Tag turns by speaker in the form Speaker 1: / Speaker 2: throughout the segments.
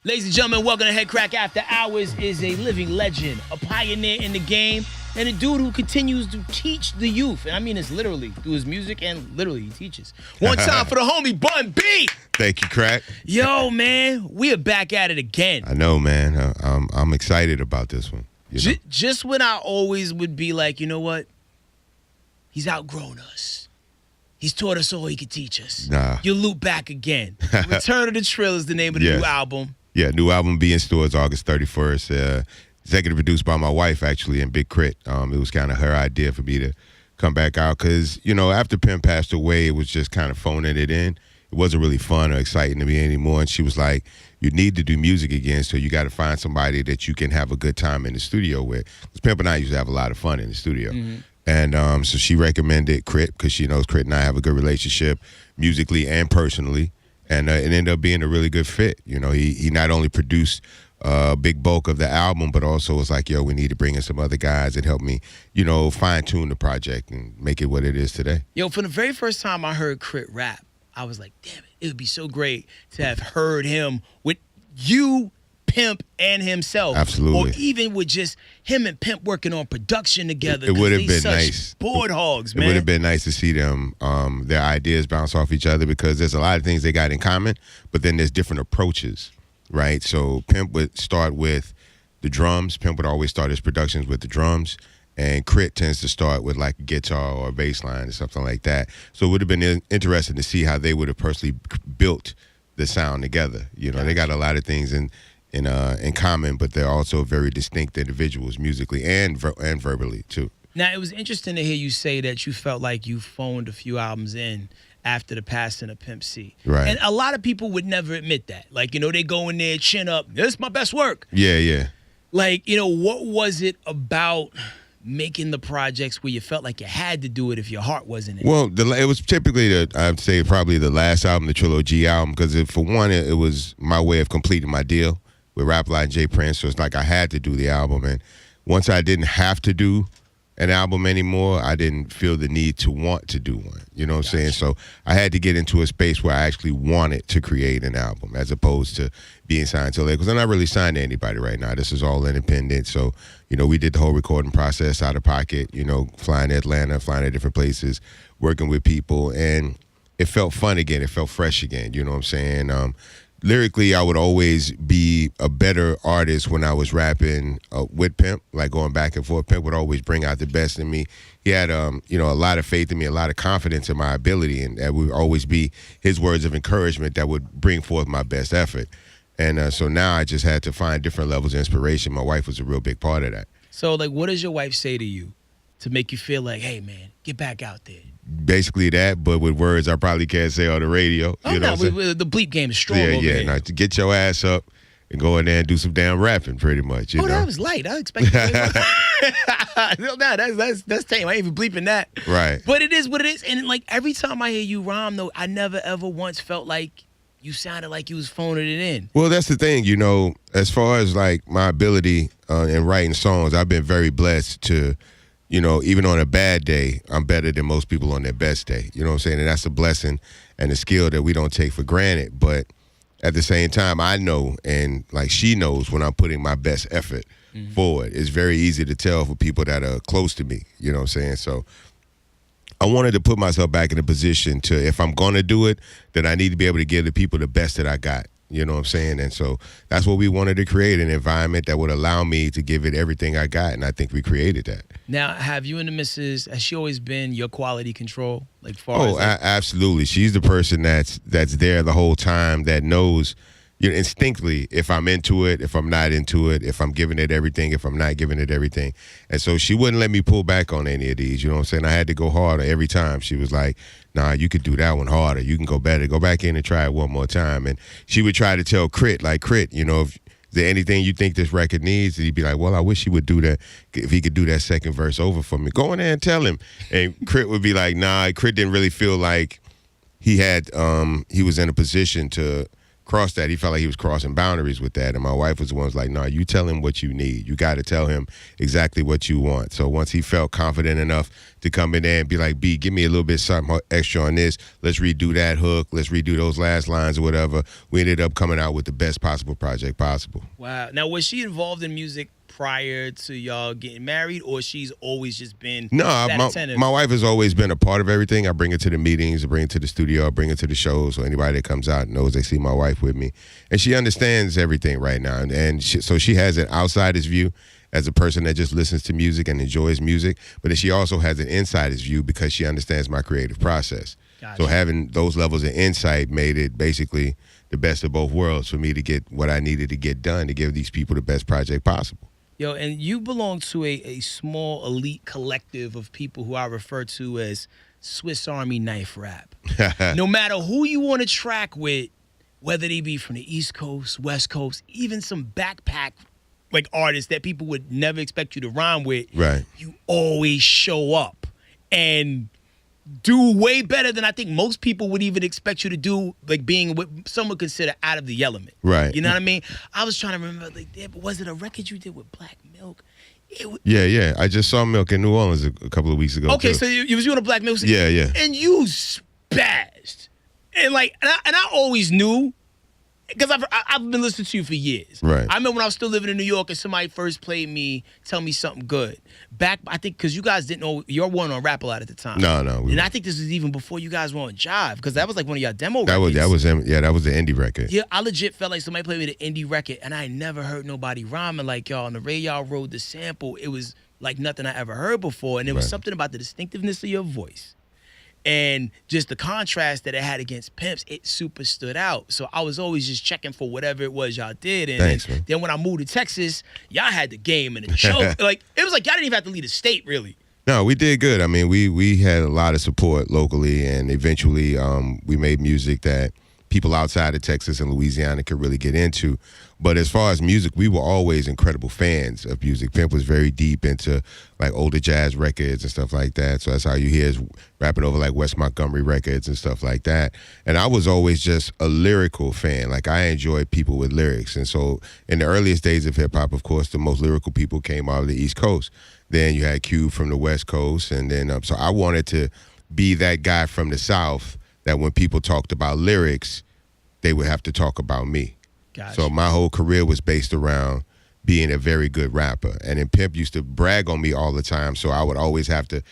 Speaker 1: Ladies and gentlemen, welcome to Headkrack After Hours. Is a living legend, a pioneer in the game, and a dude who continues to teach the youth. And I mean this literally, through his music and literally he teaches. One time for the homie Bun B.
Speaker 2: Thank you, Crack.
Speaker 1: Yo, man, we are back at it again.
Speaker 2: I know, man. I'm excited about this one. You know?
Speaker 1: Just when I always would be like, you know what? He's outgrown us. He's taught us all he could teach us.
Speaker 2: Nah.
Speaker 1: You loop back again. Return of the Trill is the name of the new album.
Speaker 2: Yeah, new album be in stores August 31st. Executive produced by my wife, actually, and Big Crit. It was kind of her idea for me to come back out because, you know, after Pimp passed away, it was just kind of phoning it in. It wasn't really fun or exciting to me anymore. And she was like, you need to do music again, so you got to find somebody that you can have a good time in the studio with. Because Pimp and I used to have a lot of fun in the studio. Mm-hmm. And so she recommended Crit because she knows Crit and I have a good relationship musically and personally. And it ended up being a really good fit. You know, he not only produced a big bulk of the album, but also was like, yo, we need to bring in some other guys and help me, you know, fine-tune the project and make it what it is today.
Speaker 1: Yo, for the very first time I heard Crit rap, I was like, damn it would be so great to have heard him with you, Pimp, and himself.
Speaker 2: Absolutely.
Speaker 1: Or even with just him and Pimp working on production together.
Speaker 2: It would have been nice.
Speaker 1: Board hogs, man.
Speaker 2: It would have been nice to see them, their ideas bounce off each other because there's a lot of things they got in common, but then there's different approaches, right? So Pimp would start with the drums. Pimp would always start his productions with the drums. And Crit tends to start with like a guitar or a bass line or something like that. So it would have been interesting to see how they would have personally built the sound together. You know, They got a lot of things in common, but they're also very distinct individuals musically and verbally too.
Speaker 1: Now, it was interesting to hear you say that you felt like you phoned a few albums in after the passing of Pimp C.
Speaker 2: Right.
Speaker 1: And a lot of people would never admit that. Like, you know, they go in there, chin up, this is my best work.
Speaker 2: Yeah.
Speaker 1: Like, you know, what was it about making the projects where you felt like you had to do it if your heart wasn't in it?
Speaker 2: Well, it was typically, I'd say probably the last album, the Trilogy album, because for one, it was my way of completing my deal with Rap Lot and Jay Prince. So it's like I had to do the album. And once I didn't have to do an album anymore, I didn't feel the need to want to do one. You know what I'm saying? So I had to get into a space where I actually wanted to create an album as opposed to being signed to label. Because I'm not really signed to anybody right now. This is all independent. So, you know, we did the whole recording process out of pocket, you know, flying to Atlanta, flying to different places, working with people. And it felt fun again. It felt fresh again. You know what I'm saying? Lyrically, I would always be a better artist when I was rapping with Pimp, like going back and forth. Pimp would always bring out the best in me. He had, you know, a lot of faith in me, a lot of confidence in my ability, and that would always be his words of encouragement that would bring forth my best effort. And so now I just had to find different levels of inspiration. My wife was a real big part of that.
Speaker 1: So, like, what does your wife say to you to make you feel like, hey, man, get back out there?
Speaker 2: Basically that, but with words I probably can't say on the radio.
Speaker 1: Oh, no, the bleep game is strong over
Speaker 2: here. Now, to get your ass up and go in there and do some damn rapping, pretty much. You know?
Speaker 1: That was light. I expected no, that's tame. I ain't even bleeping that.
Speaker 2: Right.
Speaker 1: But it is what it is. And, like, every time I hear you rhyme, though, I never, ever once felt like you sounded like you was phoning it in.
Speaker 2: Well, that's the thing, you know, as far as, like, my ability in writing songs, I've been very blessed to, you know, even on a bad day, I'm better than most people on their best day. You know what I'm saying? And that's a blessing and a skill that we don't take for granted. But at the same time, I know, and like she knows when I'm putting my best effort forward. It's very easy to tell for people that are close to me. You know what I'm saying? So I wanted to put myself back in a position to, if I'm going to do it, then I need to be able to give the people the best that I got. You know what I'm saying? And so that's what we wanted to create, an environment that would allow me to give it everything I got, and I think we created that.
Speaker 1: Now, have you and the missus, has she always been your quality control? Like,
Speaker 2: Absolutely. She's the person that's there the whole time, that knows, you know, instinctively if I'm into it, if I'm not into it, if I'm giving it everything, if I'm not giving it everything. And so she wouldn't let me pull back on any of these. You know what I'm saying? I had to go harder every time. She was like, nah, you could do that one harder. You can go better. Go back in and try it one more time. And she would try to tell Crit, like, Crit, you know, if there anything you think this record needs? And he'd be like, well, I wish he would do that, if he could do that second verse over for me. Go in there and tell him. And Crit would be like, nah, Crit didn't really feel like he was in a position to crossed that. He felt like he was crossing boundaries with that. And my wife was the one who was like, no, you tell him what you need. You got to tell him exactly what you want. So once he felt confident enough to come in there and be like, B, give me a little bit something extra on this. Let's redo that hook. Let's redo those last lines or whatever. We ended up coming out with the best possible project possible.
Speaker 1: Wow. Now, was she involved in music prior to y'all getting married, or she's always just been attentive?
Speaker 2: My wife has always been a part of everything. I bring her to the meetings, I bring her to the studio, I bring her to the shows, so anybody that comes out knows they see my wife with me. And she understands everything right now. And so she has an outsider's view as a person that just listens to music and enjoys music, but then she also has an insider's view because she understands my creative process. Gotcha. So having those levels of insight made it basically the best of both worlds for me to get what I needed to get done to give these people the best project possible.
Speaker 1: Yo, and you belong to a small elite collective of people who I refer to as Swiss Army knife rap. No matter who you want to track with, whether they be from the East Coast, West Coast, even some backpack like artists that people would never expect you to rhyme with,
Speaker 2: right?
Speaker 1: You always show up and do way better than I think most people would even expect you to do, like being what some would consider out of the element.
Speaker 2: Right.
Speaker 1: You know what I mean? I was trying to remember, like, but was it a record you did with Black Milk?
Speaker 2: Yeah. I just saw Milk in New Orleans a couple of weeks ago.
Speaker 1: Okay,
Speaker 2: too.
Speaker 1: so you was doing a Black Milk?
Speaker 2: Yeah.
Speaker 1: And you spazzed. And like, and I always knew, because I've been listening to you for years.
Speaker 2: Right.
Speaker 1: I remember when I was still living in New York and somebody first played me Tell Me Something Good. Back, I think, because you guys didn't know, you weren't on Rap A Lot at the time.
Speaker 2: No.
Speaker 1: And I think this was even before you guys were on Jive, because that was like one of your demo records.
Speaker 2: That was the indie record.
Speaker 1: Yeah, I legit felt like somebody played me the indie record, and I never heard nobody rhyming like y'all. And the way y'all wrote the sample, it was like nothing I ever heard before. And there was something about the distinctiveness of your voice and just the contrast that it had against Pimps, it super stood out. So I was always just checking for whatever it was y'all did. And
Speaker 2: Thanks, man.
Speaker 1: Then when I moved to Texas, y'all had the game and the choke. Like, it was like y'all didn't even have to leave the state, really.
Speaker 2: No, we did good. I mean, we had a lot of support locally, and eventually we made music that people outside of Texas and Louisiana could really get into. But as far as music, we were always incredible fans of music. Pimp was very deep into like older jazz records and stuff like that. So that's how you hear us rapping over like Wes Montgomery records and stuff like that. And I was always just a lyrical fan. Like, I enjoyed people with lyrics. And so in the earliest days of hip hop, of course, the most lyrical people came out of the East Coast. Then you had Cube from the West Coast. And then so I wanted to be that guy from the South that when people talked about lyrics, they would have to talk about me.
Speaker 1: Gotcha.
Speaker 2: So my whole career was based around being a very good rapper. And then Pimp used to brag on me all the time, so I would always have to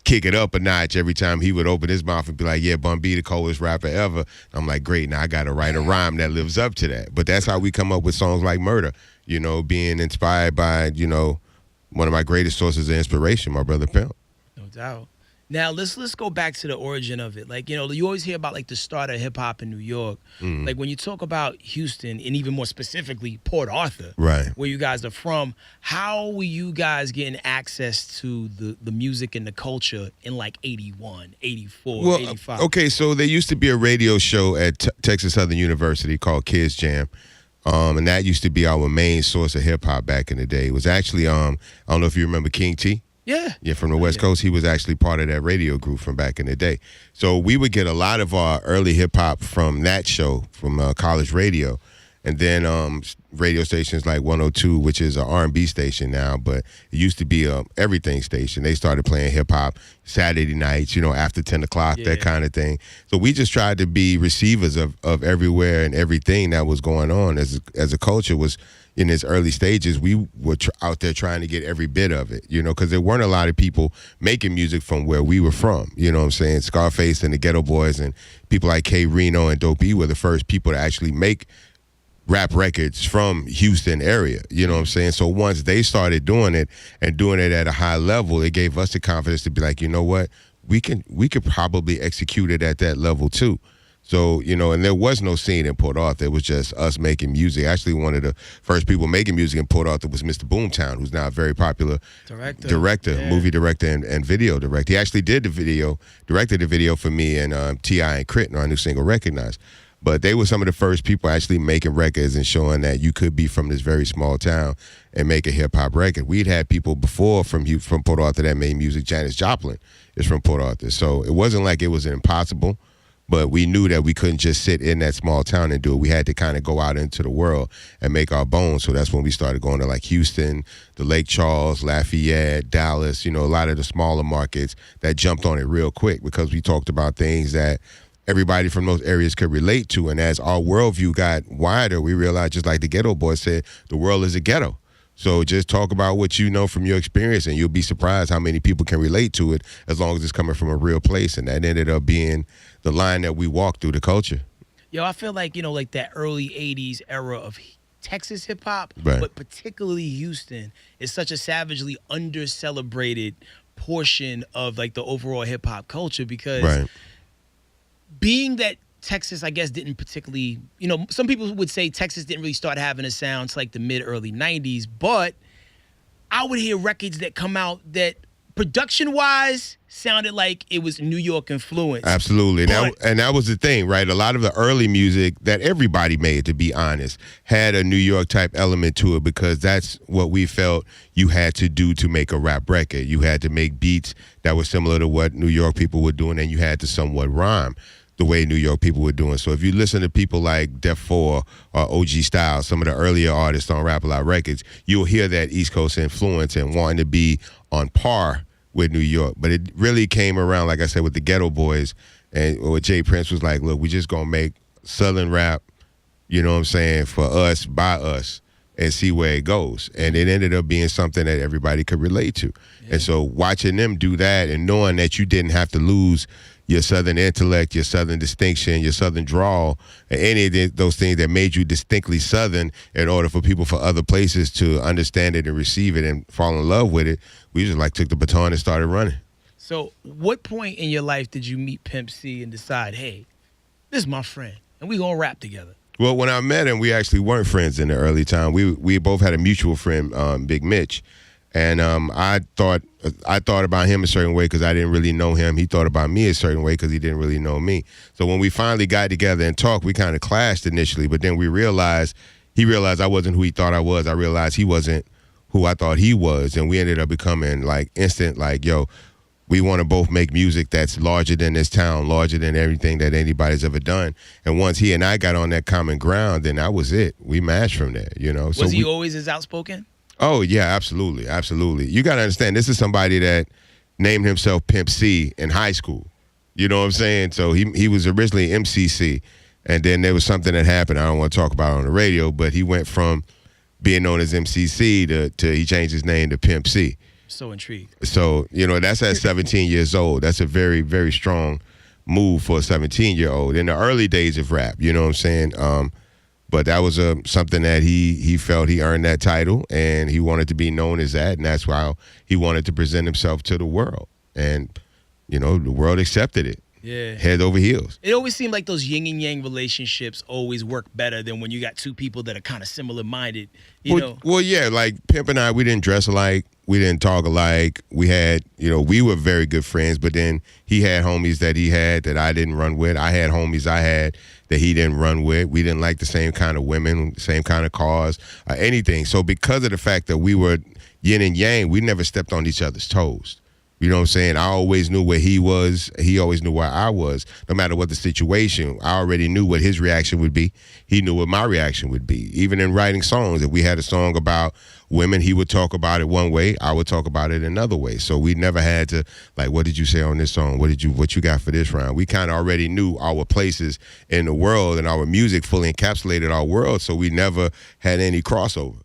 Speaker 2: kick it up a notch every time he would open his mouth and be like, yeah, Bun B, the coldest rapper ever. I'm like, great, now I got to write a rhyme that lives up to that. But that's how we come up with songs like Murder, you know, being inspired by, you know, one of my greatest sources of inspiration, my brother Pimp.
Speaker 1: No doubt. Now, let's go back to the origin of it. Like, you know, you always hear about, like, the start of hip-hop in New York.
Speaker 2: Mm.
Speaker 1: Like, when you talk about Houston, and even more specifically, Port Arthur,
Speaker 2: right,
Speaker 1: where you guys are from, how were you guys getting access to the music and the culture in, like, 81, 84, 85?
Speaker 2: Okay, so there used to be a radio show at Texas Southern University called Kids Jam. And that used to be our main source of hip-hop back in the day. It was actually, I don't know if you remember King T. Yeah, from the West Coast. He was actually part of that radio group from back in the day. So we would get a lot of our early hip-hop from that show, from college radio. And then radio stations like 102, which is an R&B station now, but it used to be a everything station. They started playing hip-hop Saturday nights, you know, after 10 o'clock, that kind of thing. So we just tried to be receivers of everywhere and everything that was going on as a culture was in its early stages. We were out there trying to get every bit of it, you know, because there weren't a lot of people making music from where we were from. You know what I'm saying? Scarface and the Ghetto Boys and people like K Reno and Dope E were the first people to actually make rap records from Houston area, you know what I'm saying? So once they started doing it and doing it at a high level, it gave us the confidence to be like, you know what, we could probably execute it at that level too. So, you know, and there was no scene in Port Arthur. It was just us making music. Actually, one of the first people making music in Port Arthur was Mr. Boomtown, who's now a very popular director, movie director and video director. He actually did the video, directed the video for me and T.I. and Crit on our new single, Recognize. But they were some of the first people actually making records and showing that you could be from this very small town and make a hip-hop record. We'd had people before from Port Arthur that made music. Janis Joplin is from Port Arthur. So it wasn't like it was impossible. But we knew that we couldn't just sit in that small town and do it. We had to kind of go out into the world and make our bones. So that's when we started going to like Houston, the Lake Charles, Lafayette, Dallas, a lot of the smaller markets that jumped on it real quick because we talked about things that everybody from those areas could relate to. And as our worldview got wider, we realized, just like the Ghetto Boy said, the world is a ghetto. So just talk about what you know from your experience, and you'll be surprised how many people can relate to it as long as it's coming from a real place. And that ended up being the line that we walked through the culture.
Speaker 1: Yo, I feel like, like that early 80s era of Texas hip-hop,
Speaker 2: Right.
Speaker 1: but particularly Houston, is such a savagely under-celebrated portion of, like, the overall hip-hop culture because
Speaker 2: Right.
Speaker 1: being that Texas, I guess, didn't particularly, some people would say Texas didn't really start having a sound to like the mid-early 90s, but I would hear records that come out that production-wise sounded like it was New York influence.
Speaker 2: Absolutely. And that was the thing, right? A lot of the early music that everybody made, to be honest, had a New York type element to it because that's what we felt you had to do to make a rap record. You had to make beats that were similar to what New York people were doing, and you had to somewhat rhyme the way New York people were doing. So if you listen to people like Def 4 or OG Styles, some of the earlier artists on Rap A Lot Records, you'll hear that East Coast influence and wanting to be on par with New York. But it really came around, like I said, with the Ghetto Boys, and what Jay Prince was like, look, we just gonna make Southern rap, for us, by us, and see where it goes. And it ended up being something that everybody could relate to. Yeah. And so watching them do that and knowing that you didn't have to lose your Southern intellect, your Southern distinction, your Southern drawl, and any of those things that made you distinctly Southern in order for people from other places to understand it and receive it and fall in love with it, we just took the baton and started running.
Speaker 1: So what point in your life did you meet Pimp C and decide, hey, this is my friend, and we gonna rap together?
Speaker 2: Well, when I met him, we actually weren't friends in the early time. We both had a mutual friend, Big Mitch. And I thought about him a certain way because I didn't really know him. He thought about me a certain way because he didn't really know me. So when we finally got together and talked, we kind of clashed initially, but then he realized I wasn't who he thought I was. I realized he wasn't who I thought he was, and we ended up becoming instant, yo, we want to both make music that's larger than this town, larger than everything that anybody's ever done. And once he and I got on that common ground, then that was it. We matched from there,
Speaker 1: Was he always as outspoken?
Speaker 2: Oh, yeah, absolutely, absolutely. You got to understand, this is somebody that named himself Pimp C in high school. You know what I'm saying? So he was originally MCC, and then there was something that happened I don't want to talk about on the radio, but he went from being known as MCC to he changed his name to Pimp C.
Speaker 1: So intrigued.
Speaker 2: So, that's at 17 years old. That's a very, very strong move for a 17-year-old in the early days of rap, you know what I'm saying? But that was something that he felt he earned that title, and he wanted to be known as that, and that's why he wanted to present himself to the world. And, the world accepted it.
Speaker 1: Yeah.
Speaker 2: Head over heels.
Speaker 1: It always seemed like those yin and yang relationships always work better than when you got two people that are kind of similar-minded,
Speaker 2: Well, yeah, like Pimp and I, we didn't dress alike. We didn't talk alike. We had, we were very good friends, but then he had homies that he had that I didn't run with. I had homies I had that he didn't run with. We didn't like the same kind of women, same kind of cars, anything. So because of the fact that we were yin and yang, we never stepped on each other's toes. You know what I'm saying? I always knew where he was. He always knew where I was. No matter what the situation, I already knew what his reaction would be. He knew what my reaction would be. Even in writing songs, if we had a song about women, he would talk about it one way. I would talk about it another way. So we never had to, what did you say on this song? What you got for this round? We kind of already knew our places in the world, and our music fully encapsulated our world, so we never had any crossover.